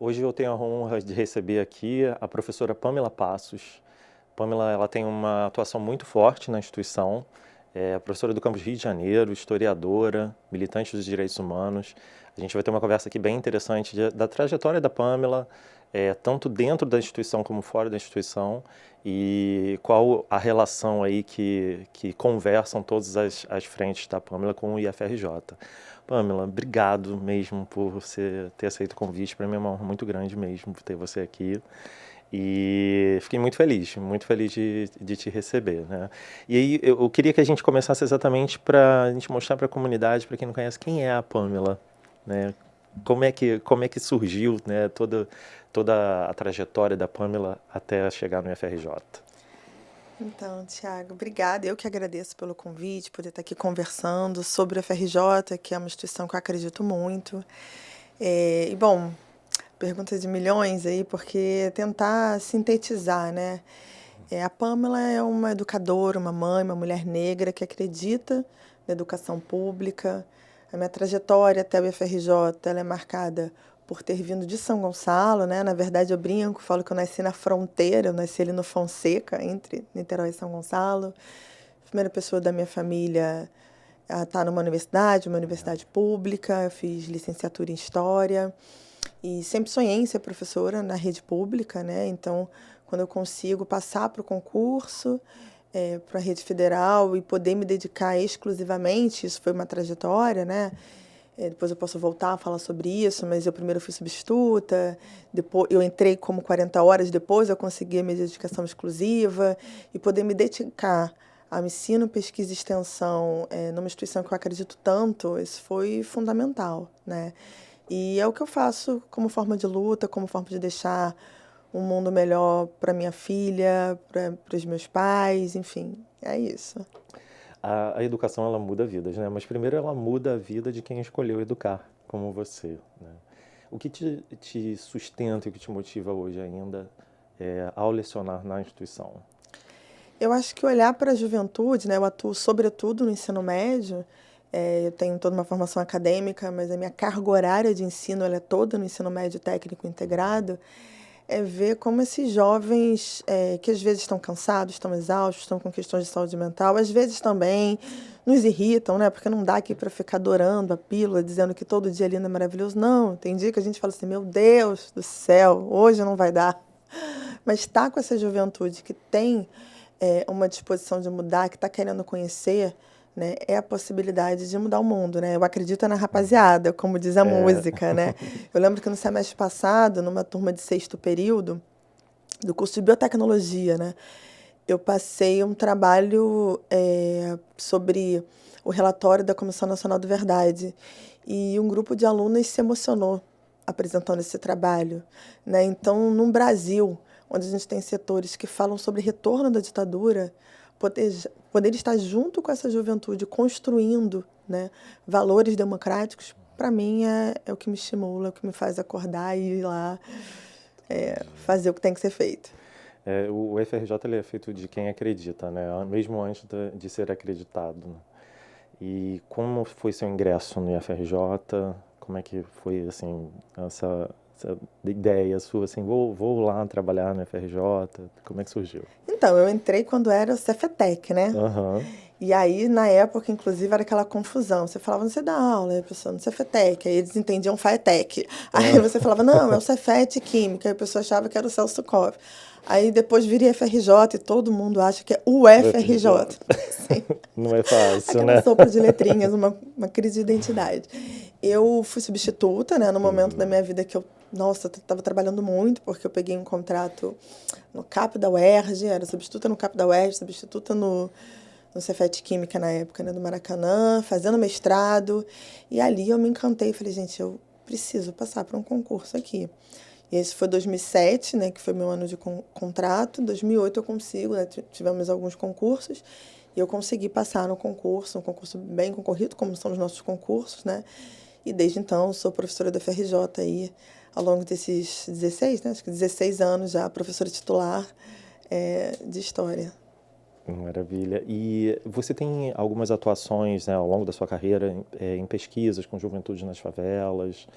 Hoje eu tenho a honra de receber aqui a professora Pamela Passos. Pamela, ela tem uma atuação muito forte na instituição, é professora do campus Rio de Janeiro, historiadora, militante dos direitos humanos. A gente vai ter uma conversa aqui bem interessante da trajetória da Pamela, tanto dentro da instituição como fora da instituição, e qual a relação aí que conversam todas as frentes da Pamela com o IFRJ. Pamela, obrigado mesmo por você ter aceito o convite. Para mim é uma honra muito grande mesmo ter você aqui. E fiquei muito feliz de te receber, né? E aí eu queria que a gente começasse exatamente para a gente mostrar para a comunidade, para quem não conhece, quem é a Pamela, né? Como é que surgiu, né, toda a trajetória da Pamela até chegar no FRJ? Então, Tiago, obrigada. Eu que agradeço pelo convite, poder estar aqui conversando sobre o FRJ, que é uma instituição que eu acredito muito. Bom, perguntas de milhões aí, porque tentar sintetizar, né? A Pamela é uma educadora, uma mãe, uma mulher negra que acredita na educação pública. A minha trajetória até o FRJ, ela é marcada por ter vindo de São Gonçalo, né? Na verdade, eu brinco, falo que eu nasci na fronteira, eu nasci ali no Fonseca, entre Niterói e São Gonçalo. A primeira pessoa da minha família a estar numa universidade pública, eu fiz licenciatura em História e sempre sonhei em ser professora na rede pública, né? Então, quando eu consigo passar para o concurso, para a rede federal e poder me dedicar exclusivamente, isso foi uma trajetória, né? Depois eu posso voltar a falar sobre isso, mas eu primeiro fui substituta, depois eu entrei como 40 horas, depois eu consegui a minha dedicação exclusiva e poder me dedicar ao ensino, pesquisa e extensão numa instituição que eu acredito tanto, isso foi fundamental, né? E é o que eu faço como forma de luta, como forma de deixar um mundo melhor para minha filha, para os meus pais, enfim, é isso. A educação, ela muda vidas, né? Mas primeiro ela muda a vida de quem escolheu educar, como você, né? O que te sustenta e o que te motiva hoje ainda ao lecionar na instituição? Eu acho que olhar para a juventude, né, eu atuo sobretudo no ensino médio, eu tenho toda uma formação acadêmica, mas a minha carga horária de ensino ela é toda no ensino médio técnico integrado, é ver como esses jovens, que às vezes estão cansados, estão exaustos, estão com questões de saúde mental, às vezes também nos irritam, né? Porque não dá aqui para ficar adorando a pílula, dizendo que todo dia lindo é maravilhoso. Não, tem dia que a gente fala assim, meu Deus do céu, hoje não vai dar. Mas estar com essa juventude que tem uma disposição de mudar, que está querendo conhecer, né, é a possibilidade de mudar o mundo, né? Eu acredito na rapaziada, como diz a É, música, né? Eu lembro que no semestre passado, numa turma de sexto período, do curso de biotecnologia, né? Eu passei um trabalho sobre o relatório da Comissão Nacional do Verdade e um grupo de alunas se emocionou apresentando esse trabalho, né? Então, no Brasil, onde a gente tem setores que falam sobre retorno da ditadura, poder estar junto com essa juventude construindo, né, valores democráticos, para mim é o que me estimula, é o que me faz acordar e ir lá fazer o que tem que ser feito. o FRJ ele é feito de quem acredita, né? Mesmo antes de ser acreditado, né? E como foi seu ingresso no IFRJ? Como é que foi, assim, essa ideia sua, assim, vou lá trabalhar no FRJ? Como é que surgiu? Então, eu entrei quando era o Cefetec, né? Aham. E aí, na época, inclusive, era aquela confusão. Você falava, você dá aula, aí a pessoa, no Cefetec. Aí eles entendiam Faetec. Aí você falava, não, é o Cefet Química. Aí a pessoa achava que era o Celso Koff. Aí depois vira FRJ e todo mundo acha que é o O FRJ. FRJ. Sim. Não é fácil, Aquela né? sopa de letrinhas, uma crise de identidade. Eu fui substituta, né, no momento da minha vida que eu, nossa, estava trabalhando muito, porque eu peguei um contrato no CAP da UERJ, era substituta no CAP da UERJ, substituta no Cefet Química na época, né, do Maracanã, fazendo mestrado. E ali eu me encantei, falei, gente, eu preciso passar para um concurso aqui. E esse foi 2007, né, que foi meu ano de contrato. 2008 eu consigo, né, tivemos alguns concursos e eu consegui passar no concurso, um concurso bem concorrido, como são os nossos concursos, né? E desde então sou professora da FRJ aí, ao longo desses 16, né, acho que 16 anos já, professora titular de História. Maravilha. E você tem algumas atuações, né, ao longo da sua carreira em pesquisas com juventude nas favelas,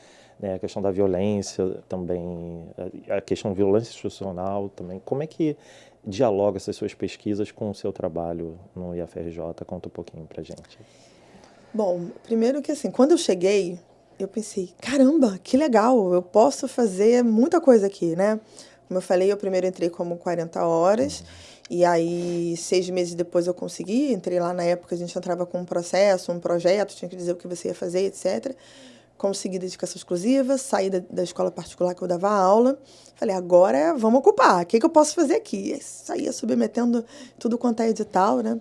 né, a questão da violência também, a questão de violência institucional também. Como é que dialoga essas suas pesquisas com o seu trabalho no IFRJ? Conta um pouquinho pra gente. Bom, primeiro que assim, quando eu cheguei, eu pensei, caramba, que legal, eu posso fazer muita coisa aqui, né? Como eu falei, eu primeiro entrei como 40 horas, e aí 6 meses depois eu consegui, entrei lá na época, a gente entrava com um processo, um projeto, tinha que dizer o que você ia fazer, etc. Consegui dedicação exclusiva, saí da escola particular que eu dava aula, falei, agora vamos ocupar, o que eu posso fazer aqui? E saía submetendo tudo quanto é edital, né?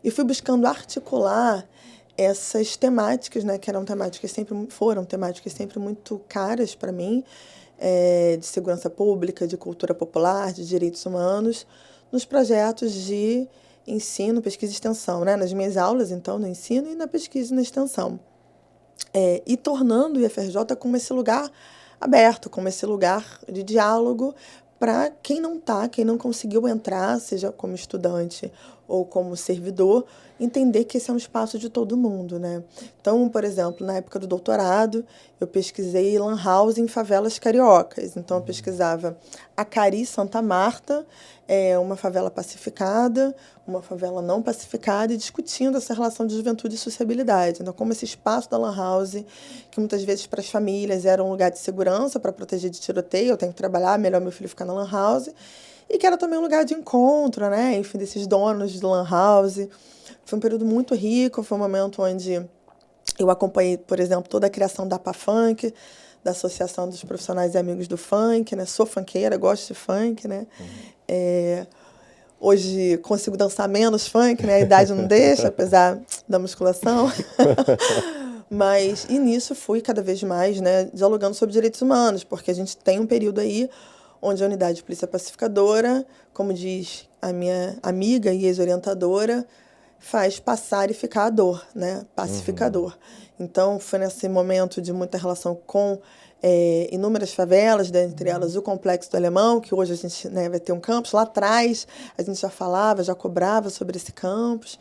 E fui buscando articular essas temáticas, né, que foram temáticas sempre muito caras para mim, de segurança pública, de cultura popular, de direitos humanos, nos projetos de ensino, pesquisa e extensão, né, nas minhas aulas, então, no ensino e na pesquisa e na extensão. E tornando o IFRJ como esse lugar aberto, como esse lugar de diálogo para quem não conseguiu entrar, seja como estudante ou como servidor, entender que esse é um espaço de todo mundo, né? Então, por exemplo, na época do doutorado, eu pesquisei lan house em favelas cariocas. Então, eu pesquisava Acari, Santa Marta, uma favela pacificada, uma favela não pacificada, e discutindo essa relação de juventude e sociabilidade. Então, como esse espaço da lan house, que muitas vezes para as famílias era um lugar de segurança para proteger de tiroteio, eu tenho que trabalhar, melhor meu filho ficar na lan house, e que era também um lugar de encontro, né? Enfim, desses donos de lan house. Foi um período muito rico, foi um momento onde eu acompanhei, por exemplo, toda a criação da APA Funk, da Associação dos Profissionais e Amigos do Funk, né? Sou funkeira, gosto de funk, né? Hoje consigo dançar menos funk, né? A idade não deixa, apesar da musculação. E nisso fui cada vez mais, né, dialogando sobre direitos humanos, porque a gente tem um período aí onde a unidade de polícia pacificadora, como diz a minha amiga e ex-orientadora, faz passar e ficar a dor, né? Pacificador. Então, foi nesse momento de muita relação com inúmeras favelas, dentre elas o Complexo do Alemão, que hoje a gente, né, vai ter um campus. Lá atrás, a gente já falava, já cobrava sobre esse campus.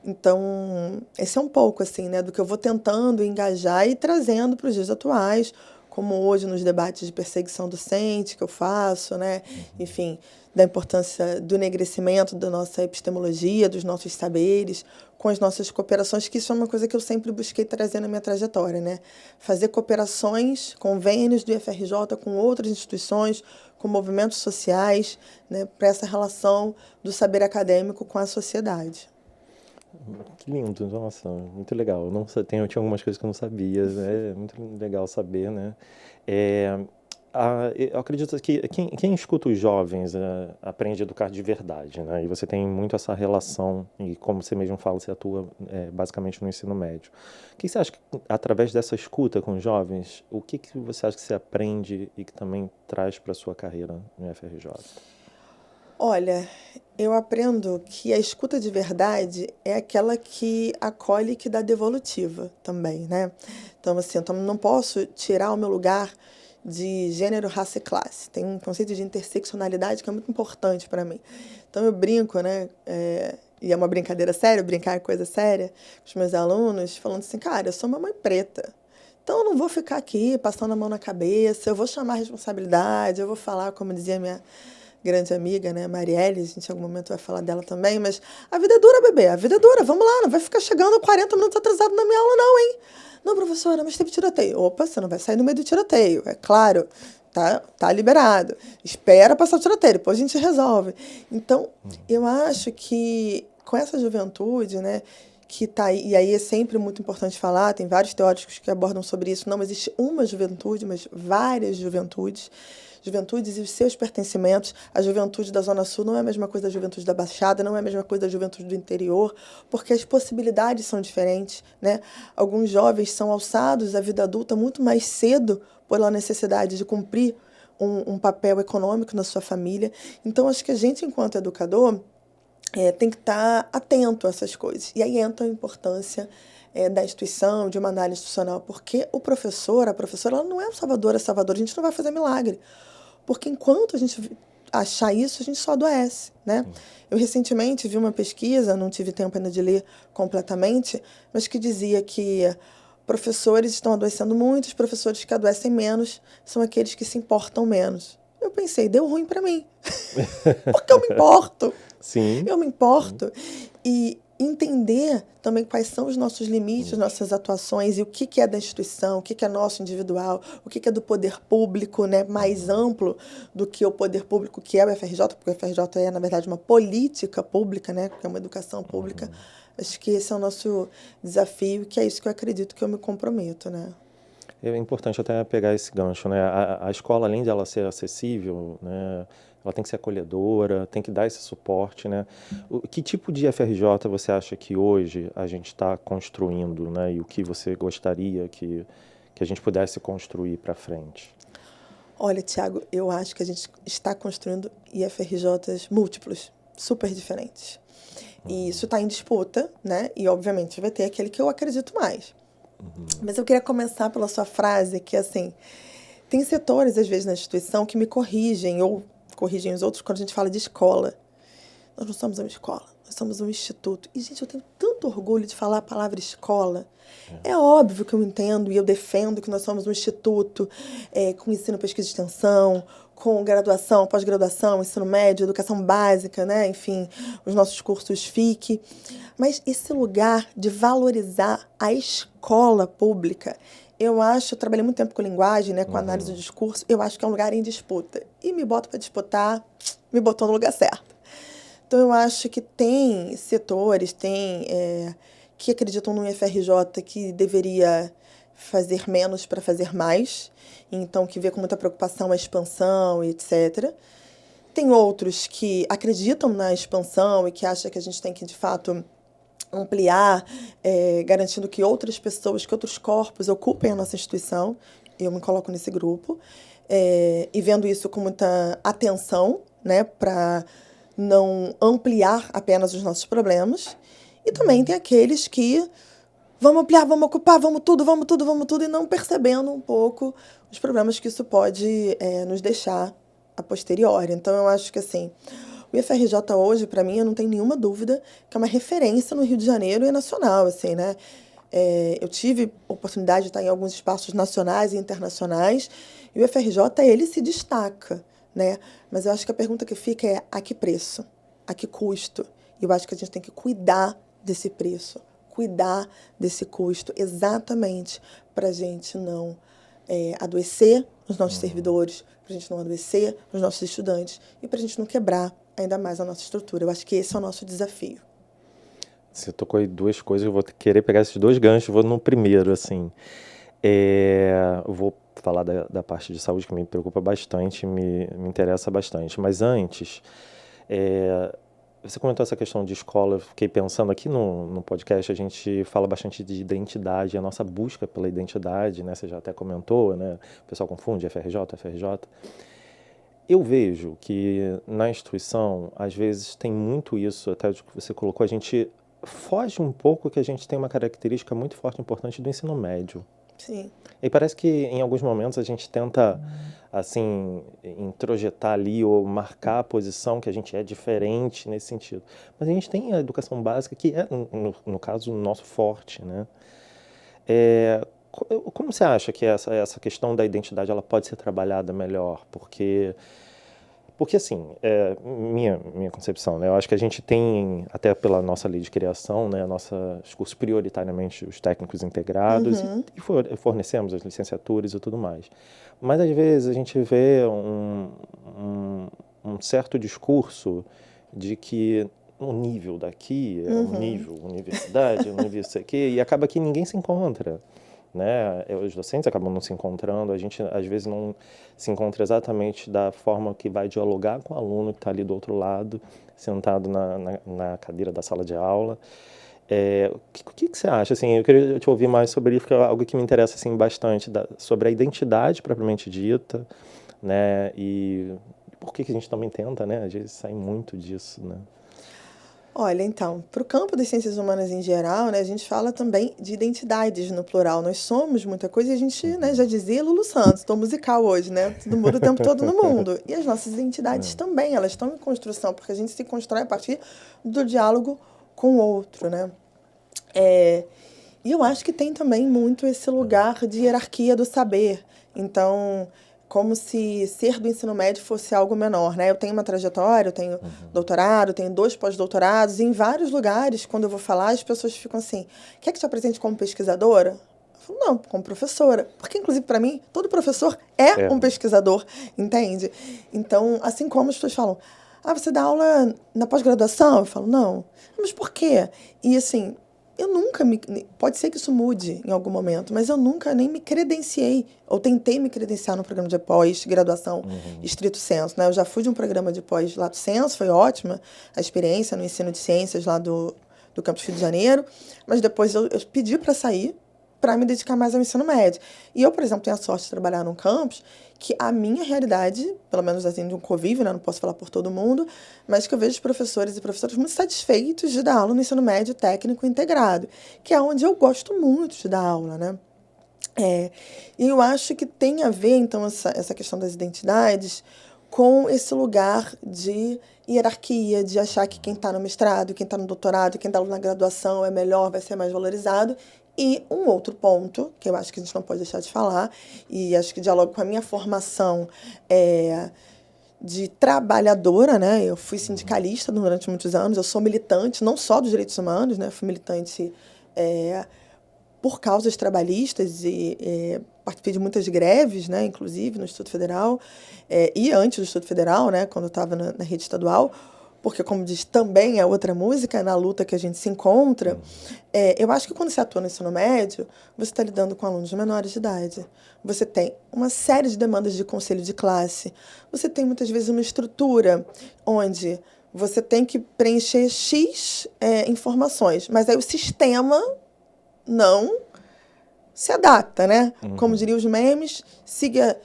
Então, esse é um pouco, assim, né, do que eu vou tentando engajar e trazendo para os dias atuais, como hoje nos debates de perseguição docente que eu faço, né? Enfim, da importância do enegrecimento da nossa epistemologia, dos nossos saberes, com as nossas cooperações, que isso é uma coisa que eu sempre busquei trazer na minha trajetória, né? Fazer cooperações, convênios do IFRJ com outras instituições, com movimentos sociais, né? Para essa relação do saber acadêmico com a sociedade. Que lindo, nossa, muito legal. Eu tinha algumas coisas que eu não sabia, né? É muito legal saber, né? Eu acredito que quem escuta os jovens aprende a educar de verdade, né? E você tem muito essa relação, e como você mesmo fala, você atua basicamente no ensino médio. O que você acha que, através dessa escuta com os jovens, o que você acha que você aprende e que também traz para a sua carreira no FRJ? Olha, eu aprendo que a escuta de verdade é aquela que acolhe e que dá devolutiva também, né? Então, assim, eu não posso tirar o meu lugar de gênero, raça e classe. Tem um conceito de interseccionalidade que é muito importante para mim. Então, eu brinco, né? E é uma brincadeira séria, brincar é coisa séria, com os meus alunos, falando assim, cara, eu sou uma mãe preta. Então, eu não vou ficar aqui passando a mão na cabeça, eu vou chamar a responsabilidade, eu vou falar, como dizia minha grande amiga, né, Marielle, a gente em algum momento vai falar dela também, mas a vida é dura, bebê, a vida é dura, vamos lá, não vai ficar chegando 40 minutos atrasado na minha aula não, hein? Não, professora, mas teve tiroteio. Opa, você não vai sair no meio do tiroteio, é claro, tá liberado. Espera passar o tiroteio, depois a gente resolve. Então, eu acho que com essa juventude, né, que tá aí, e aí é sempre muito importante falar, tem vários teóricos que abordam sobre isso, não existe uma juventude, mas várias juventudes e os seus pertencimentos. A juventude da Zona Sul não é a mesma coisa da juventude da Baixada, não é a mesma coisa da juventude do interior, porque as possibilidades são diferentes, né? Alguns jovens são alçados à vida adulta muito mais cedo pela necessidade de cumprir um papel econômico na sua família. Então, acho que a gente, enquanto educador, tem que estar atento a essas coisas. E aí entra a importância da instituição, de uma análise institucional, porque a professora, ela não é um salvador, a gente não vai fazer milagre. Porque enquanto a gente achar isso, a gente só adoece, né? Eu recentemente vi uma pesquisa, não tive tempo ainda de ler completamente, mas que dizia que professores estão adoecendo muito, os professores que adoecem menos são aqueles que se importam menos. Eu pensei, deu ruim para mim, porque eu me importo. Sim. Eu me importo. E entender também quais são os nossos limites, nossas atuações e o que é da instituição, o que é nosso individual, o que é do poder público, né, mais amplo do que o poder público que é o FRJ, porque o FRJ é, na verdade, uma política pública, né, que é uma educação pública. Acho que esse é o nosso desafio, que é isso que eu acredito que eu me comprometo, né. É importante até pegar esse gancho, né? A escola, além de ela ser acessível, né, ela tem que ser acolhedora, tem que dar esse suporte, né? Que tipo de FRJ você acha que hoje a gente está construindo, né? E o que você gostaria que a gente pudesse construir para frente? Olha, Tiago, eu acho que a gente está construindo IFRJs múltiplos, super diferentes. E isso está em disputa, né? E, obviamente, vai ter aquele que eu acredito mais. Mas eu queria começar pela sua frase, que, assim, tem setores, às vezes, na instituição que me corrigem, ou corrigem os outros, quando a gente fala de escola. Nós não somos uma escola, nós somos um instituto. E, gente, eu tenho tanto orgulho de falar a palavra escola. É óbvio que eu entendo e eu defendo que nós somos um instituto com ensino, pesquisa e extensão, com graduação, pós-graduação, ensino médio, educação básica, né? Enfim, os nossos cursos FIC. Mas esse lugar de valorizar a escola pública, eu trabalhei muito tempo com linguagem, né, com análise do discurso, eu acho que é um lugar em disputa. E me boto para disputar, me botou no lugar certo. Então, eu acho que tem setores, que acreditam no IFRJ que deveria fazer menos para fazer mais, então que vê com muita preocupação a expansão e etc. Tem outros que acreditam na expansão e que acham que a gente tem que, de fato, ampliar, garantindo que outras pessoas, que outros corpos ocupem a nossa instituição. Eu me coloco nesse grupo, e vendo isso com muita atenção, né, para não ampliar apenas os nossos problemas. E também tem aqueles que vamos ampliar, vamos ocupar, vamos tudo, e não percebendo um pouco os problemas que isso pode nos deixar a posteriori. Então, eu acho que, assim, o IFRJ hoje, para mim, eu não tenho nenhuma dúvida que é uma referência no Rio de Janeiro e nacional, assim, né? Eu tive oportunidade de estar em alguns espaços nacionais e internacionais, e o IFRJ, ele se destaca, né? Mas eu acho que a pergunta que fica é a que preço? A que custo? E eu acho que a gente tem que cuidar desse preço, cuidar desse custo, exatamente para a gente não adoecer os nossos servidores, para a gente não adoecer os nossos estudantes e para a gente não quebrar ainda mais a nossa estrutura. Eu acho que esse é o nosso desafio. Você tocou em duas coisas, eu vou querer pegar esses dois ganchos, vou no primeiro, assim. Eu vou falar da parte de saúde, que me preocupa bastante, me interessa bastante. Mas antes, você comentou essa questão de escola, eu fiquei pensando aqui no podcast, a gente fala bastante de identidade, a nossa busca pela identidade, né? Você já até comentou, né? O pessoal confunde FRJ. Eu vejo que na instituição, às vezes, tem muito isso, até o que você colocou, a gente foge um pouco que a gente tem uma característica muito forte e importante do ensino médio. Sim. E parece que em alguns momentos a gente tenta, assim, introjetar ali ou marcar a posição que a gente é diferente nesse sentido. Mas a gente tem a educação básica que é, no caso, o nosso forte, né? Como você acha que essa questão da identidade ela pode ser trabalhada melhor? Porque assim, minha concepção, né? Eu acho que a gente tem, até pela nossa lei de criação, né, os cursos prioritariamente os técnicos integrados e fornecemos as licenciaturas e tudo mais. Mas às vezes a gente vê um certo discurso de que o nível daqui é um nível universidade, um nível isso aqui, e acaba que ninguém se encontra. Né? Os docentes acabam não se encontrando, a gente às vezes não se encontra exatamente da forma que vai dialogar com o aluno que está ali do outro lado, sentado na cadeira da sala de aula. O que você acha? Assim, eu queria te ouvir mais sobre isso, porque é algo que me interessa assim, bastante, sobre a identidade propriamente dita, né? E por que a gente também tenta, né? Às vezes sai muito disso, né? Olha, então, para o campo das ciências humanas em geral, né, a gente fala também de identidades no plural. Nós somos muita coisa e a gente, né, já dizia Lulu Santos, estou musical hoje, né? Tudo muda o tempo todo no mundo. E as nossas identidades também, elas estão em construção, porque a gente se constrói a partir do diálogo com o outro, né? E eu acho que tem também muito esse lugar de hierarquia do saber. Então, como se ser do ensino médio fosse algo menor, né? Eu tenho uma trajetória, eu tenho doutorado, tenho 2 pós-doutorados, e em vários lugares, quando eu vou falar, as pessoas ficam assim, quer que te apresente como pesquisadora? Eu falo, não, como professora. Porque, inclusive, para mim, todo professor é um pesquisador, entende? Então, assim como as pessoas falam, você dá aula na pós-graduação? Eu falo, não. Mas por quê? E, assim, eu nunca me... Pode ser que isso mude em algum momento, mas eu nunca nem me credenciei, ou tentei me credenciar no programa de pós-graduação estrito sensu, né? Eu já fui de um programa de pós lato sensu, foi ótima a experiência no ensino de ciências lá do campus Rio de Janeiro, mas depois eu pedi para sair, para me dedicar mais ao ensino médio. E eu, por exemplo, tenho a sorte de trabalhar num campus que a minha realidade, pelo menos assim de um convívio, né, não posso falar por todo mundo, mas que eu vejo os professores e professoras muito satisfeitos de dar aula no ensino médio técnico integrado, que é onde eu gosto muito de dar aula, né? E eu acho que tem a ver, então, essa questão das identidades com esse lugar de hierarquia, de achar que quem está no mestrado, quem está no doutorado, quem está na graduação é melhor, vai ser mais valorizado. E um outro ponto, que eu acho que a gente não pode deixar de falar, e acho que dialoga com a minha formação de trabalhadora, né? Eu fui sindicalista durante muitos anos, eu sou militante, não só dos direitos humanos, né? Fui militante por causas trabalhistas e participei de muitas greves, né? Inclusive no Instituto Federal, e antes do Instituto Federal, né? Quando eu estava na rede estadual, porque, como diz, também é outra música, na luta que a gente se encontra. Eu acho que quando você atua no ensino médio, você está lidando com alunos menores de idade. Você tem uma série de demandas de conselho de classe. Você tem, muitas vezes, uma estrutura onde você tem que preencher X informações, mas aí o sistema não se adapta, né? Como diriam os memes, siga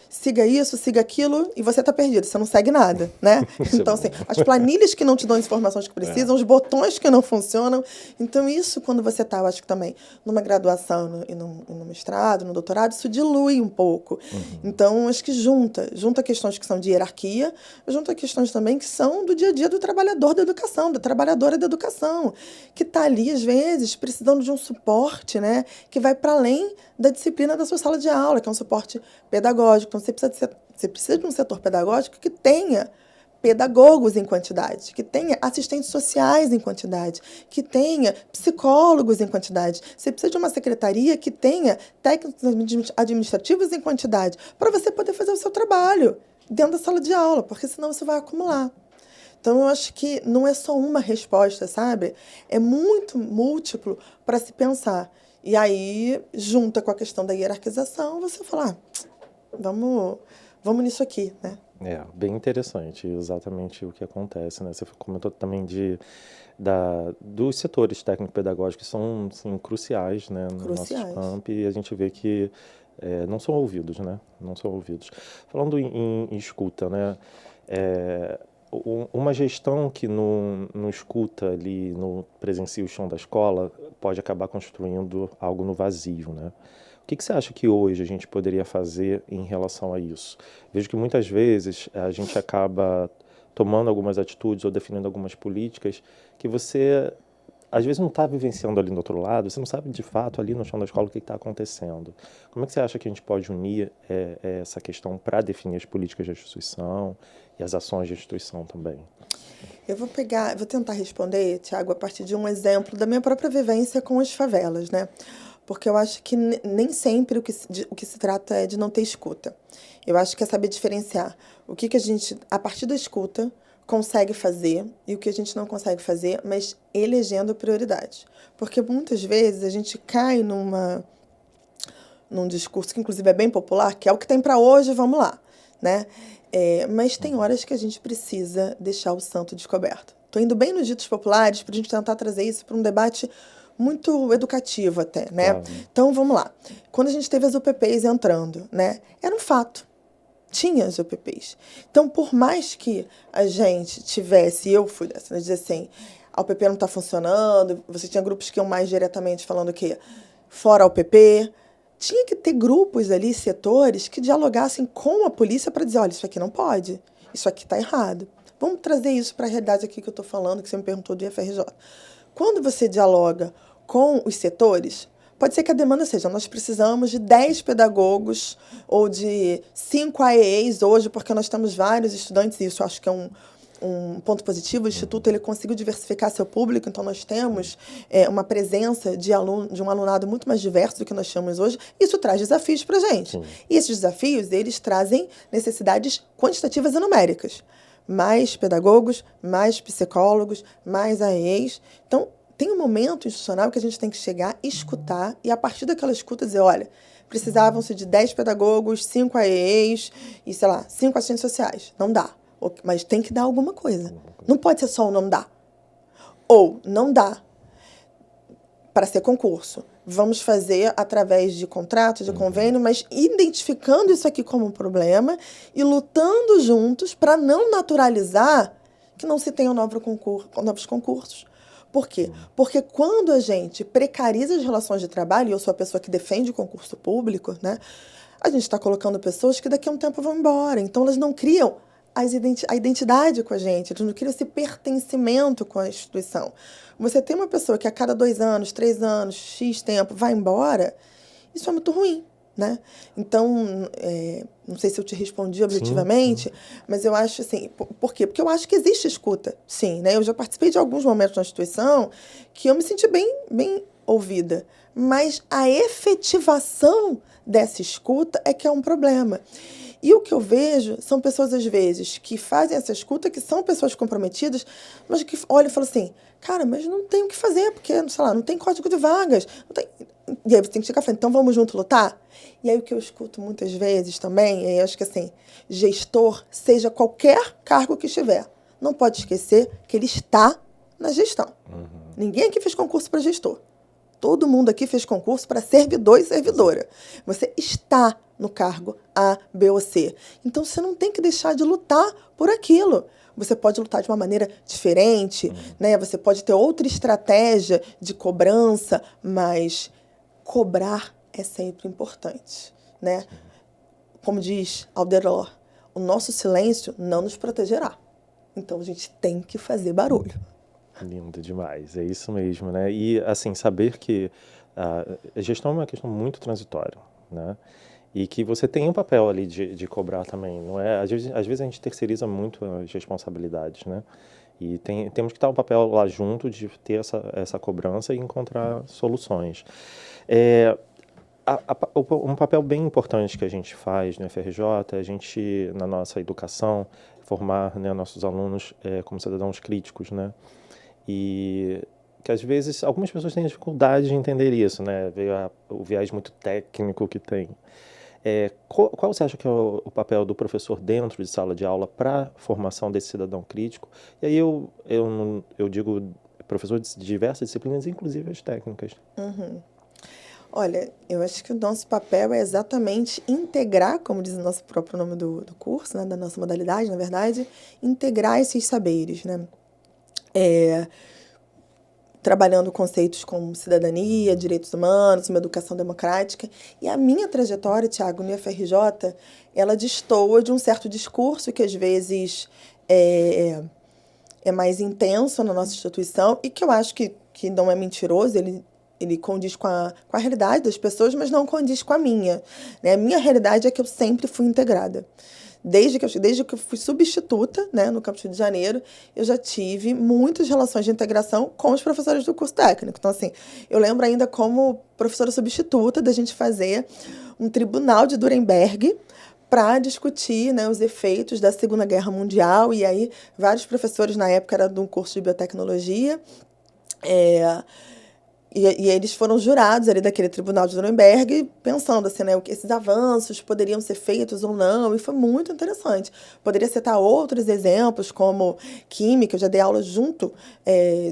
isso, siga aquilo, e você tá perdido, você não segue nada, né? Então, assim, as planilhas que não te dão as informações que precisam, os botões que não funcionam. Então, isso, quando você tá, eu acho que também, numa graduação e no mestrado, no doutorado, isso dilui um pouco. Então, acho que junta questões que são de hierarquia, junta questões também que são do dia a dia do trabalhador da educação, da trabalhadora da educação, que tá ali, às vezes, precisando de um suporte, né? Que vai para além da disciplina da sua sala de aula, que é um suporte pedagógico. Então, você precisa de um setor pedagógico que tenha pedagogos em quantidade, que tenha assistentes sociais em quantidade, que tenha psicólogos em quantidade. Você precisa de uma secretaria que tenha técnicos administrativos em quantidade, para você poder fazer o seu trabalho dentro da sala de aula, porque senão você vai acumular. Então, eu acho que não é só uma resposta, sabe? É muito múltiplo para se pensar. E aí, junta com a questão da hierarquização, você fala, vamos nisso aqui, né? Bem interessante, exatamente o que acontece, né? Você comentou também dos setores técnico-pedagógicos que são, assim, cruciais, né, no nosso campo, e a gente vê que não são ouvidos, né? Não são ouvidos. Falando em escuta, né? Uma gestão que não escuta ali, não presencia o chão da escola, pode acabar construindo algo no vazio, né? O que você acha que hoje a gente poderia fazer em relação a isso? Vejo que muitas vezes a gente acaba tomando algumas atitudes ou definindo algumas políticas que você, às vezes, não está vivenciando ali do outro lado, você não sabe de fato ali no chão da escola o que está acontecendo. Como é que você acha que a gente pode unir essa questão para definir as políticas da instituição e as ações da instituição também? Eu vou tentar responder, Tiago, a partir de um exemplo da minha própria vivência com as favelas, né? Porque eu acho que nem sempre o que se trata é de não ter escuta. Eu acho que é saber diferenciar o que a gente, a partir da escuta, consegue fazer e o que a gente não consegue fazer, mas elegendo prioridade. Porque muitas vezes a gente cai num discurso que, inclusive, é bem popular, que é o que tem para hoje, vamos lá, né? Mas tem horas que a gente precisa deixar o santo descoberto. Estou indo bem nos ditos populares para a gente tentar trazer isso para um debate muito educativo até, né? Claro. Então, vamos lá. Quando a gente teve as UPPs entrando, né? Era um fato. Tinha as UPPs. Então, por mais que a gente tivesse, eu fui dessa, né, dizer assim, a UPP não está funcionando, você tinha grupos que iam mais diretamente falando que fora a UPP, tinha que ter grupos ali, setores, que dialogassem com a polícia para dizer, olha, isso aqui não pode, isso aqui está errado. Vamos trazer isso para a realidade aqui que eu estou falando, que você me perguntou do IFRJ. Quando você dialoga com os setores, Pode ser que a demanda seja, nós precisamos de 10 pedagogos ou de 5 AEEs hoje, porque nós temos vários estudantes, e isso eu acho que é um ponto positivo. O Instituto ele conseguiu diversificar seu público, então nós temos uma presença de um alunado muito mais diverso do que nós temos hoje. Isso traz desafios para a gente. Sim. E esses desafios, eles trazem necessidades quantitativas e numéricas. Mais pedagogos, mais psicólogos, mais AEs. Então, tem um momento institucional que a gente tem que chegar, escutar, e a partir daquela escuta dizer, olha, precisavam-se de 10 pedagogos, 5 AEs e, 5 assistentes sociais. Não dá. Mas tem que dar alguma coisa. Não pode ser só o não dá. Ou não dá para ser concurso. Vamos fazer através de contrato, de convênio, mas identificando isso aqui como um problema e lutando juntos para não naturalizar que não se tenham novos concursos. Por quê? Porque quando a gente precariza as relações de trabalho, e eu sou a pessoa que defende o concurso público, né, a gente está colocando pessoas que daqui a um tempo vão embora. Então, elas não criam a identidade com a gente, eles não criam esse pertencimento com a instituição. Você tem uma pessoa que a cada 2 anos, 3 anos, X tempo, vai embora, isso é muito ruim, né? Então, não sei se eu te respondi objetivamente, sim. Mas eu acho assim, por quê? Porque eu acho que existe escuta, sim, né? Eu já participei de alguns momentos na instituição que eu me senti bem ouvida, mas a efetivação dessa escuta é que é um problema. E o que eu vejo são pessoas, às vezes, que fazem essa escuta, que são pessoas comprometidas, mas que olham e falam assim, cara, mas não tem o que fazer, porque, sei lá, não tem código de vagas. Não tem... E aí você tem que chegar e falar, então vamos junto lutar? E aí o que eu escuto muitas vezes também, eu acho que assim, gestor, seja qualquer cargo que estiver, não pode esquecer que ele está na gestão. Ninguém aqui fez concurso para gestor. Todo mundo aqui fez concurso para servidor e servidora. Você está no cargo A, B ou C. Então, você não tem que deixar de lutar por aquilo. Você pode lutar de uma maneira diferente, né? Você pode ter outra estratégia de cobrança, mas cobrar é sempre importante, né? Como diz Alder, o nosso silêncio não nos protegerá. Então, a gente tem que fazer barulho. Lindo demais, é isso mesmo, né? E, assim, saber que a gestão é uma questão muito transitória, né? E que você tem um papel ali de cobrar também, não é? Às vezes a gente terceiriza muito as responsabilidades, né? E temos que estar o papel lá junto de ter essa cobrança e encontrar soluções. Um papel bem importante que a gente faz no FRJ, a gente, na nossa educação, formar, né, nossos alunos como cidadãos críticos, né? E que às vezes algumas pessoas têm dificuldade de entender isso, né? Veio o viés muito técnico que tem. Qual você acha que é o papel do professor dentro de sala de aula para a formação desse cidadão crítico? E aí eu digo professor de diversas disciplinas, inclusive as técnicas. Olha, eu acho que o nosso papel é exatamente integrar, como diz o nosso próprio nome do curso, né, da nossa modalidade, na verdade, integrar esses saberes, né? Trabalhando conceitos como cidadania, direitos humanos, uma educação democrática. E a minha trajetória, Tiago, no FRJ, ela destoa de um certo discurso que, às vezes, é mais intenso na nossa instituição e que eu acho que não é mentiroso, ele condiz com a realidade das pessoas, mas não condiz com a minha, né? A minha realidade é que eu sempre fui integrada. Desde que eu fui substituta, né, no Campus Rio de Janeiro, eu já tive muitas relações de integração com os professores do curso técnico. Então, assim, eu lembro ainda como professora substituta da gente fazer um tribunal de Nuremberg para discutir, né, os efeitos da Segunda Guerra Mundial. E aí, vários professores, na época, era de um curso de biotecnologia, e eles foram jurados ali daquele tribunal de Nuremberg, pensando assim, né, esses avanços poderiam ser feitos ou não, e foi muito interessante. Poderia citar outros exemplos, como química, eu já dei aula junto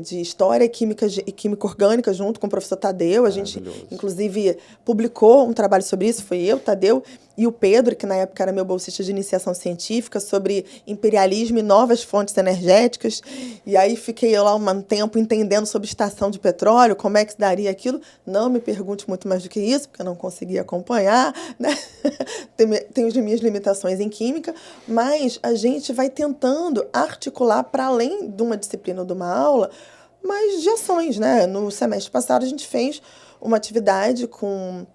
de história, química e química orgânica, junto com o professor Tadeu. A gente, inclusive, publicou um trabalho sobre isso, foi eu, Tadeu, e o Pedro, que na época era meu bolsista de iniciação científica, sobre imperialismo e novas fontes energéticas. E aí fiquei lá um tempo entendendo sobre estação de petróleo, como é que se daria aquilo. Não me pergunte muito mais do que isso, porque eu não consegui acompanhar, né? Tenho as minhas limitações em química, mas a gente vai tentando articular para além de uma disciplina ou de uma aula, mas de ações, né? No semestre passado a gente fez uma atividade com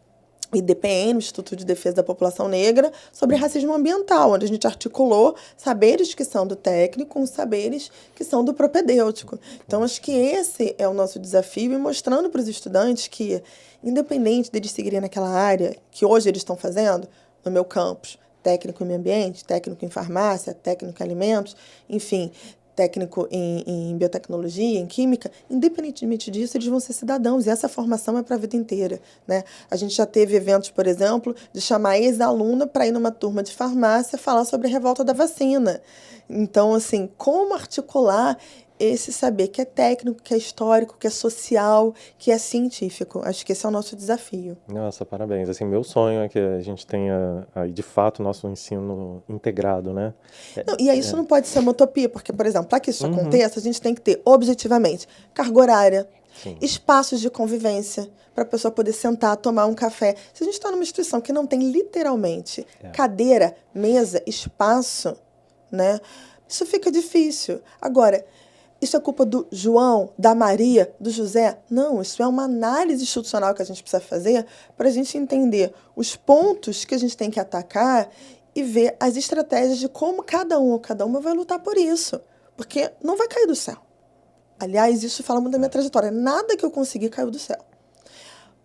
o IDPN, o Instituto de Defesa da População Negra, sobre racismo ambiental, onde a gente articulou saberes que são do técnico com saberes que são do propedêutico. Então, acho que esse é o nosso desafio, e mostrando para os estudantes que, independente deles seguirem naquela área que hoje eles estão fazendo, no meu campus, técnico em meio ambiente, técnico em farmácia, técnico em alimentos, enfim, técnico em biotecnologia, em química, independentemente disso, eles vão ser cidadãos, e essa formação é para a vida inteira, né? A gente já teve eventos, por exemplo, de chamar ex-aluna para ir numa turma de farmácia falar sobre a revolta da vacina. Então, assim, como articular esse saber que é técnico, que é histórico, que é social, que é científico? Acho que esse é o nosso desafio. Nossa, parabéns. Assim, meu sonho é que a gente tenha, aí, de fato, o nosso ensino integrado, né? Não, e aí isso não pode ser uma utopia, porque, por exemplo, para que isso aconteça, a gente tem que ter, objetivamente, carga horária, Sim. espaços de convivência, para a pessoa poder sentar, tomar um café. Se a gente está numa instituição que não tem, literalmente, cadeira, mesa, espaço, né, isso fica difícil. Agora, isso é culpa do João, da Maria, do José? Não, isso é uma análise institucional que a gente precisa fazer para a gente entender os pontos que a gente tem que atacar e ver as estratégias de como cada um ou cada uma vai lutar por isso. Porque não vai cair do céu. Aliás, isso fala muito da minha trajetória. Nada que eu consegui caiu do céu.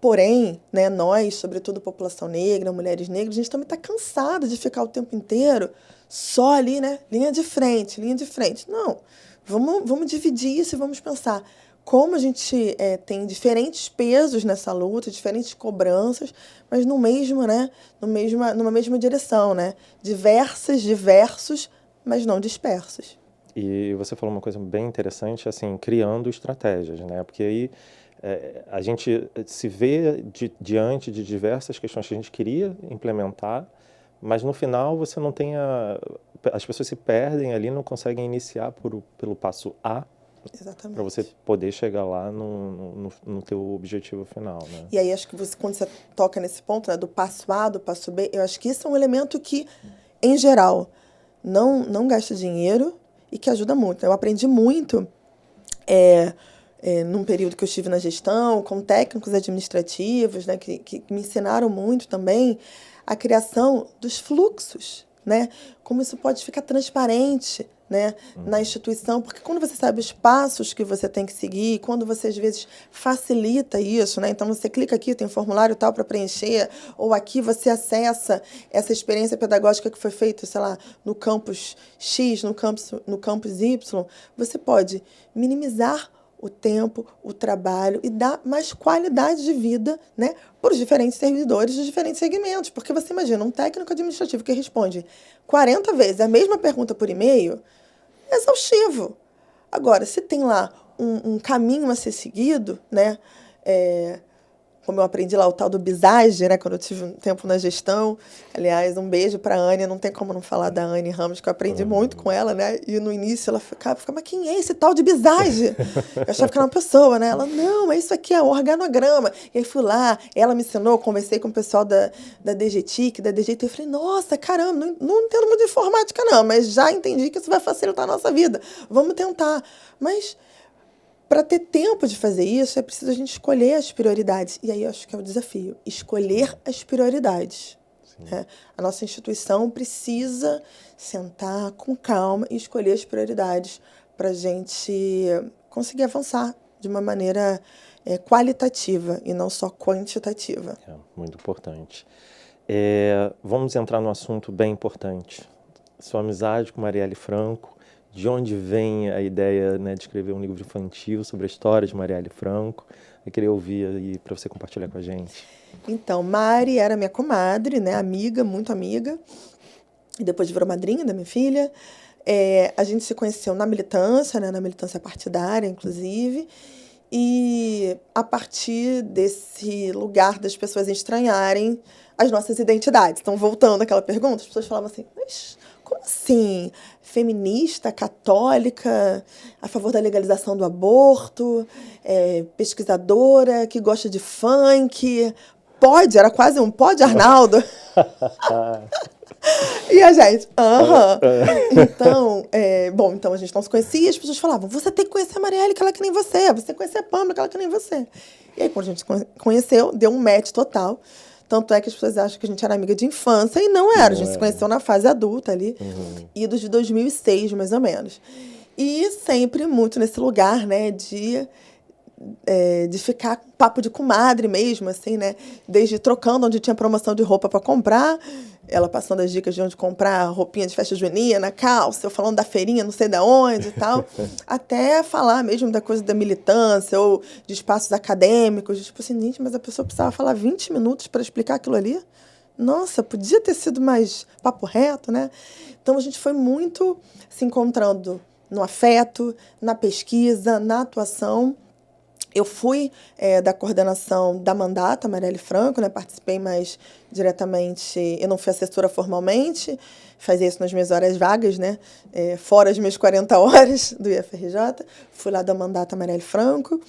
Porém, né, nós, sobretudo população negra, mulheres negras, a gente também está cansado de ficar o tempo inteiro só ali, né? Linha de frente, linha de frente. Não. Vamos dividir isso e vamos pensar como a gente tem diferentes pesos nessa luta, diferentes cobranças, mas no mesmo, né, numa mesma direção, né? Diversos, mas não dispersos. E você falou uma coisa bem interessante, assim, criando estratégias, né? Porque aí a gente se vê diante de diversas questões que a gente queria implementar, mas no final você não tem as pessoas se perdem ali, não conseguem iniciar pelo passo A, para você poder chegar lá no teu objetivo final, né? E aí acho que quando você toca nesse ponto, né, do passo A, do passo B, eu acho que isso é um elemento que, em geral, não gasta dinheiro e que ajuda muito. Eu aprendi muito num período que eu estive na gestão, com técnicos administrativos, né, que me ensinaram muito também a criação dos fluxos, né? Como isso pode ficar transparente, né, na instituição, porque quando você sabe os passos que você tem que seguir, quando você às vezes facilita isso, né, então você clica aqui, tem um formulário tal para preencher, ou aqui você acessa essa experiência pedagógica que foi feita, sei lá, no campus X, no campus Y, você pode minimizar o tempo, o trabalho e dar mais qualidade de vida, né, para os diferentes servidores dos diferentes segmentos. Porque você imagina, um técnico administrativo que responde 40 vezes a mesma pergunta por e-mail, é exaustivo. Agora, se tem lá um caminho a ser seguido, né, como eu aprendi lá o tal do bisage, né, quando eu tive um tempo na gestão. Aliás, um beijo para a Anne, não tem como não falar da Anne Ramos, que eu aprendi muito com ela, né? E no início ela ficava, mas quem é esse tal de bisage? Eu achava que era uma pessoa, né? Ela, não, é isso aqui, é um organograma. E aí fui lá, ela me ensinou, conversei com o pessoal da DGTIC, da DGT, eu falei, nossa, caramba, não entendo muito de informática não, mas já entendi que isso vai facilitar a nossa vida. Vamos tentar. Mas para ter tempo de fazer isso, é preciso a gente escolher as prioridades. E aí eu acho que é o desafio, escolher as prioridades. Né? A nossa instituição precisa sentar com calma e escolher as prioridades para a gente conseguir avançar de uma maneira qualitativa e não só quantitativa. É muito importante. Vamos entrar num assunto bem importante. Sua amizade com Marielle Franco. De onde vem a ideia, né, de escrever um livro infantil sobre a história de Marielle Franco? Eu queria ouvir aí para você compartilhar com a gente. Então, Mari era minha comadre, né, amiga, muito amiga, e depois virou madrinha da minha filha. A gente se conheceu na militância, né, na militância partidária, inclusive, e a partir desse lugar das pessoas estranharem as nossas identidades. Então, voltando àquela pergunta, as pessoas falavam assim, mas como assim? Feminista, católica, a favor da legalização do aborto, pesquisadora que gosta de funk. pode, era quase um pode, Arnaldo? E a gente, Então, então a gente não se conhecia e as pessoas falavam, você tem que conhecer a Marielle, que ela é que nem você tem que conhecer a Pâmela, que ela é que nem você. E aí, quando a gente conheceu, deu um match total. Tanto é que as pessoas acham que a gente era amiga de infância e não era. A gente se conheceu na fase adulta ali, idos de 2006, mais ou menos. E sempre muito nesse lugar, né, de ficar papo de comadre mesmo, assim, né? Desde trocando onde tinha promoção de roupa para comprar, ela passando as dicas de onde comprar roupinha de festa junina, calça, eu falando da feirinha, não sei de onde e tal, até falar mesmo da coisa da militância ou de espaços acadêmicos, tipo assim, gente, mas a pessoa precisava falar 20 minutos para explicar aquilo ali? Nossa, podia ter sido mais papo reto, né? Então a gente foi muito se encontrando no afeto, na pesquisa, na atuação. Eu fui da coordenação da Mandata, Marielle Franco, né? Participei mais diretamente, eu não fui assessora formalmente, fazia isso nas minhas horas vagas, né? Fora as minhas 40 horas do IFRJ, fui lá da Mandata Marielle Franco,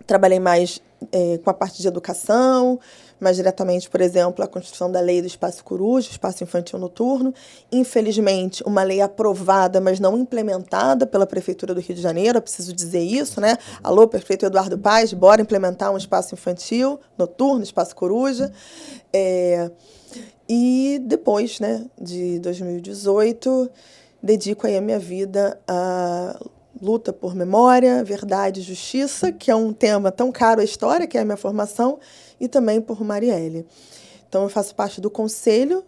trabalhei mais com a parte de educação, mais diretamente, por exemplo, a construção da lei do Espaço Coruja, Espaço Infantil Noturno. Infelizmente, uma lei aprovada, mas não implementada pela Prefeitura do Rio de Janeiro, eu preciso dizer isso, né? Alô, prefeito Eduardo Paes, bora implementar um espaço infantil noturno, Espaço Coruja. E depois, né, de 2018, dedico aí a minha vida a luta por memória, verdade e justiça, que é um tema tão caro à história, que é a minha formação, e também por Marielle. Então, eu faço parte do conselho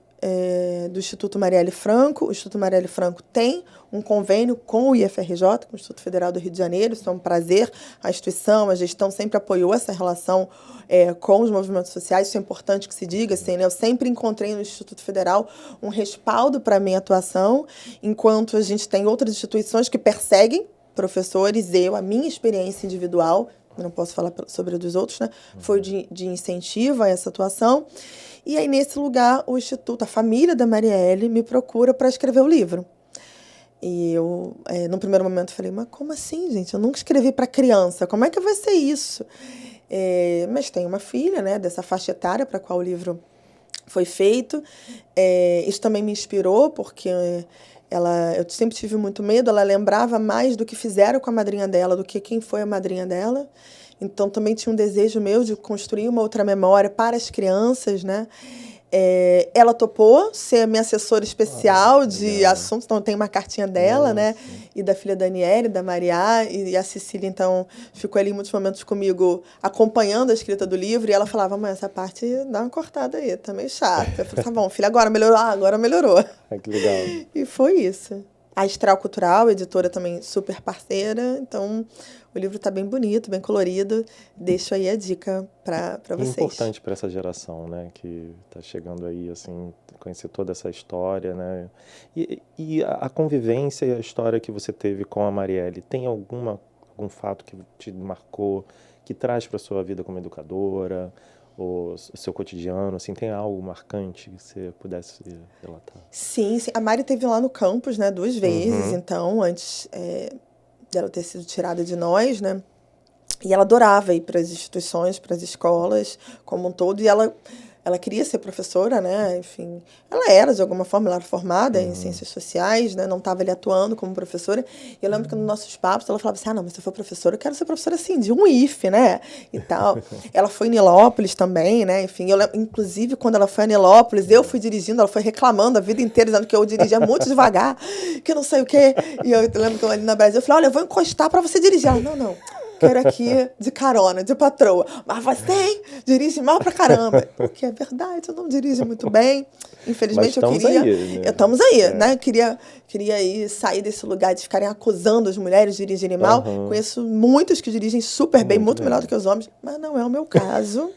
do Instituto Marielle Franco. O Instituto Marielle Franco tem um convênio com o IFRJ, com o Instituto Federal do Rio de Janeiro. Isso é um prazer. A instituição, a gestão sempre apoiou essa relação com os movimentos sociais. Isso é importante que se diga. Assim, né? Eu sempre encontrei no Instituto Federal um respaldo para a minha atuação, enquanto a gente tem outras instituições que perseguem professores. A minha experiência individual, eu não posso falar sobre a dos outros, né? Foi de incentivo a essa atuação. E aí, nesse lugar, o Instituto, a família da Marielle, me procura para escrever o livro. E eu, no primeiro momento, falei, mas como assim, gente? Eu nunca escrevi para criança, como é que vai ser isso? Mas tenho uma filha, né, dessa faixa etária para a qual o livro foi feito. Isso também me inspirou, porque eu sempre tive muito medo, ela lembrava mais do que fizeram com a madrinha dela do que quem foi a madrinha dela. Então, também tinha um desejo meu de construir uma outra memória para as crianças, né? Ela topou ser minha assessora especial de assuntos, então tem uma cartinha dela, né? E da filha Daniele, da Maria, e a Cecília, então, ficou ali em muitos momentos comigo, acompanhando a escrita do livro, e ela falava, mãe, essa parte dá uma cortada aí, tá meio chata. Eu falei, tá bom, filha, agora melhorou? Agora melhorou. Que legal. E foi isso. A Estral Cultural, a editora também super parceira, então o livro está bem bonito, bem colorido. Deixo aí a dica para vocês. É importante para essa geração, né, que está chegando aí, assim, conhecer toda essa história, né? E a convivência e a história que você teve com a Marielle, tem algum fato que te marcou, que traz para a sua vida como educadora, o seu cotidiano, assim, tem algo marcante que você pudesse relatar? Sim, sim. A Mari esteve lá no campus, né, 2 vezes, então, antes dela ter sido tirada de nós, né, e ela adorava ir para as instituições, para as escolas como um todo, e ela queria ser professora, né, enfim, ela era, de alguma forma, ela era formada em ciências sociais, né, não estava ali atuando como professora, e eu lembro que nos nossos papos ela falava assim, não, mas se eu for professora, eu quero ser professora, assim, de um IF, né, e tal. Ela foi em Nilópolis também, né, enfim, eu lembro, inclusive, quando ela foi a Nilópolis, eu fui dirigindo, ela foi reclamando a vida inteira, dizendo que eu dirigia muito devagar, que não sei o quê, e eu lembro que eu ali na Brasil, eu falei, olha, eu vou encostar para você dirigir. Ela, não, quero aqui de carona, de patroa. Mas você dirige mal pra caramba. Porque é verdade, eu não dirijo muito bem. Infelizmente, eu queria... Aí, né? Estamos aí, né? Queria aí sair desse lugar de ficarem acusando as mulheres de dirigirem mal. Conheço muitos que dirigem super bem, muito melhor do que os homens, mas não é o meu caso.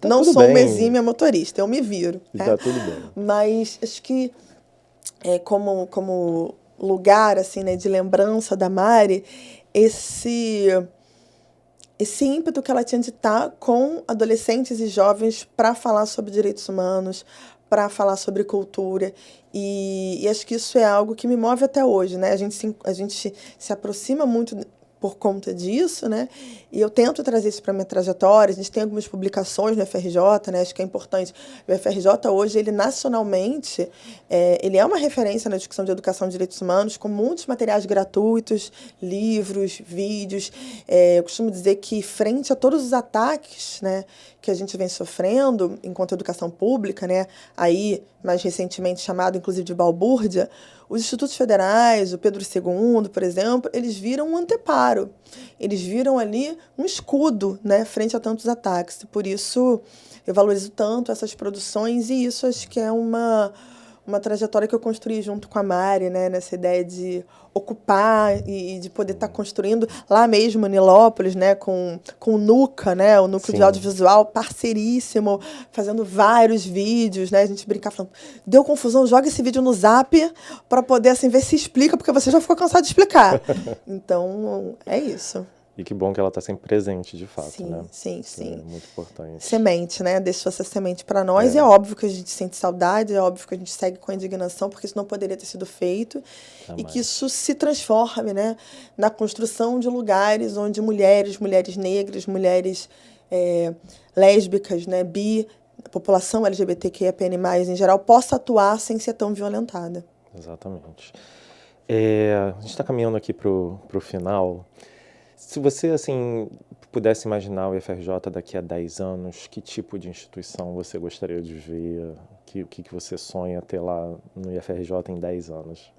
Não sou uma exímia motorista, eu me viro. Tá tudo bem. Mas acho que como lugar, assim, né, de lembrança da Mari, esse ímpeto que ela tinha de estar com adolescentes e jovens para falar sobre direitos humanos, para falar sobre cultura. E acho que isso é algo que me move até hoje, né? A gente se aproxima muito por conta disso, né? E eu tento trazer isso para a minha trajetória. A gente tem algumas publicações no FRJ, né? Acho que é importante. O FRJ hoje, ele nacionalmente, ele é uma referência na discussão de educação e direitos humanos, com muitos materiais gratuitos, livros, vídeos. Eu costumo dizer que, frente a todos os ataques, né, que a gente vem sofrendo enquanto educação pública, né, aí, mais recentemente chamado, inclusive, de balbúrdia, os institutos federais, o Pedro II, por exemplo, eles viram um anteparo. Eles viram ali um escudo, né, frente a tantos ataques. Por isso, eu valorizo tanto essas produções e isso acho que é uma trajetória que eu construí junto com a Mari, né, nessa ideia de ocupar e de poder estar construindo lá mesmo em Nilópolis, né, com o NUCA, né, o Núcleo de Audiovisual, parceiríssimo, fazendo vários vídeos, né, a gente brincava falando, deu confusão, joga esse vídeo no Zap para poder, assim, ver se explica, porque você já ficou cansado de explicar. Então, é isso. E que bom que ela está sempre presente, de fato, sim, né? Sim. É muito importante. Semente, né? Deixou essa semente para nós. E é óbvio que a gente sente saudade, é óbvio que a gente segue com indignação, porque isso não poderia ter sido feito. E que isso se transforme, né, na construção de lugares onde mulheres negras, mulheres lésbicas, né, bi, a população LGBTQIAPN+, em geral, possa atuar sem ser tão violentada. Exatamente. A gente está caminhando aqui para o final. Se você, assim, pudesse imaginar o IFRJ daqui a 10 anos, que tipo de instituição você gostaria de ver? O que você sonha ter lá no IFRJ em 10 anos?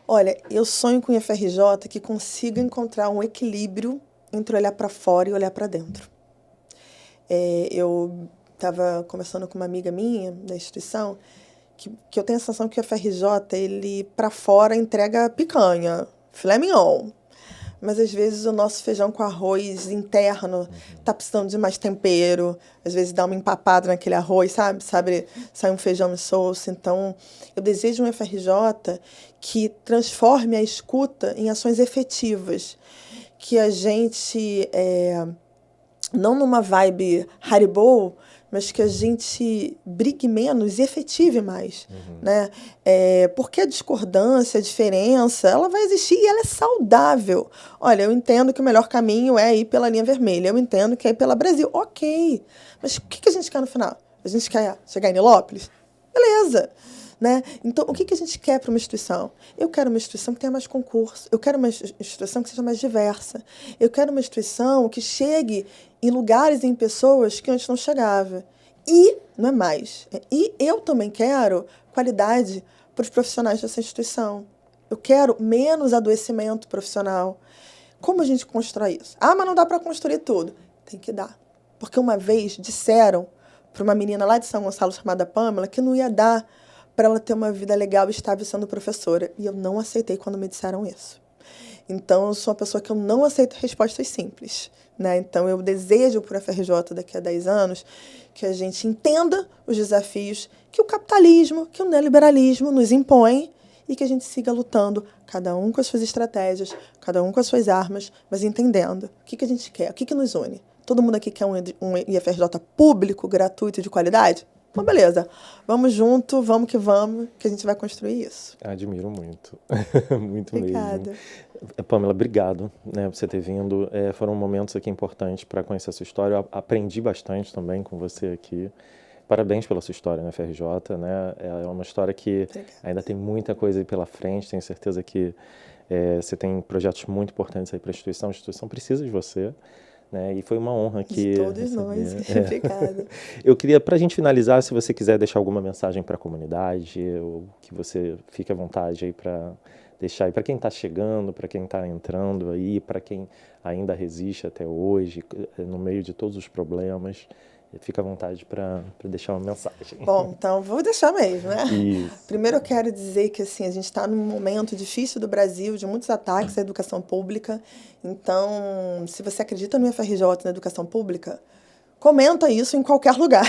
Olha, eu sonho com o IFRJ que consiga encontrar um equilíbrio entre olhar para fora e olhar para dentro. Eu estava conversando com uma amiga minha da instituição que eu tenho a sensação que o IFRJ, ele para fora entrega picanha, filé mignon. Mas, às vezes, o nosso feijão com arroz interno tá precisando de mais tempero. Às vezes, dá uma empapada naquele arroz, sabe? Sai um feijão insosso. Então, eu desejo um FRJ que transforme a escuta em ações efetivas. Que a gente, não numa vibe Haribo, mas que a gente brigue menos e efetive mais, né? Porque a discordância, a diferença, ela vai existir e ela é saudável. Olha, eu entendo que o melhor caminho é ir pela linha vermelha, eu entendo que é ir pela Brasil, ok. Mas o que a gente quer no final? A gente quer chegar em Nilópolis? Beleza. Né? Então, o que a gente quer para uma instituição? Eu quero uma instituição que tenha mais concurso, eu quero uma instituição que seja mais diversa, eu quero uma instituição que chegue em lugares e em pessoas que antes não chegava. E, não é mais, e eu também quero qualidade para os profissionais dessa instituição. Eu quero menos adoecimento profissional. Como a gente constrói isso? Ah, mas não dá para construir tudo. Tem que dar. Porque uma vez disseram para uma menina lá de São Gonçalo chamada Pamela que não ia dar para ela ter uma vida legal e estável sendo professora. E eu não aceitei quando me disseram isso. Então, eu sou uma pessoa que eu não aceito respostas simples, né? Então, eu desejo para o FRJ daqui a 10 anos que a gente entenda os desafios que o capitalismo, que o neoliberalismo nos impõe e que a gente siga lutando, cada um com as suas estratégias, cada um com as suas armas, mas entendendo o que a gente quer, o que nos une. Todo mundo aqui quer um IFRJ público, gratuito e de qualidade? Então, beleza. Vamos junto, vamos, que a gente vai construir isso. Admiro muito. Muito Obrigada. mesmo. Pamela, obrigado, né, por você ter vindo. Foram momentos aqui importantes para conhecer a sua história. Eu aprendi bastante também com você aqui. Parabéns pela sua história na FRJ, né? É uma história que ainda tem muita coisa aí pela frente. Tenho certeza que você tem projetos muito importantes aí para a instituição. A instituição precisa de você. Né? E foi uma honra aqui. De todos nós. Obrigada. Eu queria, para a gente finalizar, se você quiser deixar alguma mensagem para a comunidade, ou que você fique à vontade aí para deixar aí para quem está chegando, para quem está entrando aí, para quem ainda resiste até hoje, no meio de todos os problemas. Fica à vontade para deixar uma mensagem. Bom, então vou deixar mesmo, né? Isso. Primeiro eu quero dizer que assim, a gente está num momento difícil do Brasil, de muitos ataques à educação pública. Então, se você acredita no FRJ, na educação pública, comenta isso em qualquer lugar.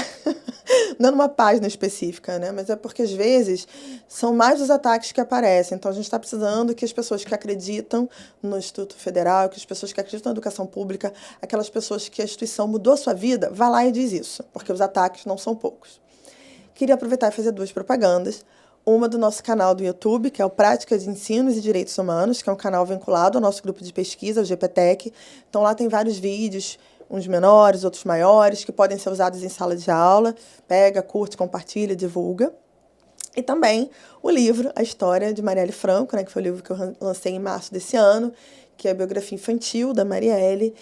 Não numa página específica, né? Mas é porque, às vezes, são mais os ataques que aparecem. Então, a gente está precisando que as pessoas que acreditam no Instituto Federal, que as pessoas que acreditam na educação pública, aquelas pessoas que a instituição mudou a sua vida, vá lá e diz isso, porque os ataques não são poucos. Queria aproveitar e fazer 2 propagandas. Uma do nosso canal do YouTube, que é o Prática de Ensinos e Direitos Humanos, que é um canal vinculado ao nosso grupo de pesquisa, o GPTEC. Então lá tem vários vídeos, uns menores, outros maiores, que podem ser usados em sala de aula. Pega, curte, compartilha, divulga. E também o livro A História de Marielle Franco, né, que foi o livro que eu lancei em março desse ano, que é a biografia infantil da Marielle.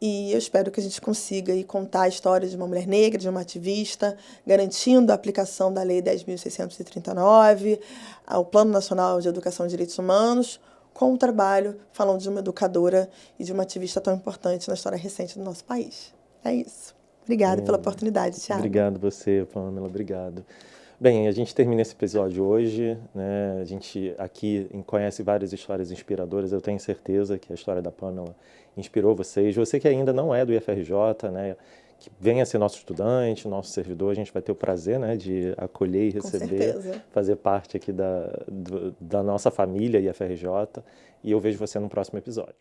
E eu espero que a gente consiga aí contar a história de uma mulher negra, de uma ativista, garantindo a aplicação da Lei 10.639, ao Plano Nacional de Educação e Direitos Humanos, com o trabalho falando de uma educadora e de uma ativista tão importante na história recente do nosso país. É isso. Obrigada pela oportunidade, Thiago. Obrigado você, Pamela, obrigado. Bem, a gente termina esse episódio hoje, né? A gente aqui conhece várias histórias inspiradoras, eu tenho certeza que a história da Pamela inspirou vocês. Você que ainda não é do IFRJ, né? Que venha ser nosso estudante, nosso servidor, a gente vai ter o prazer, né, de acolher e receber, fazer parte aqui da nossa família IFRJ, e eu vejo você no próximo episódio.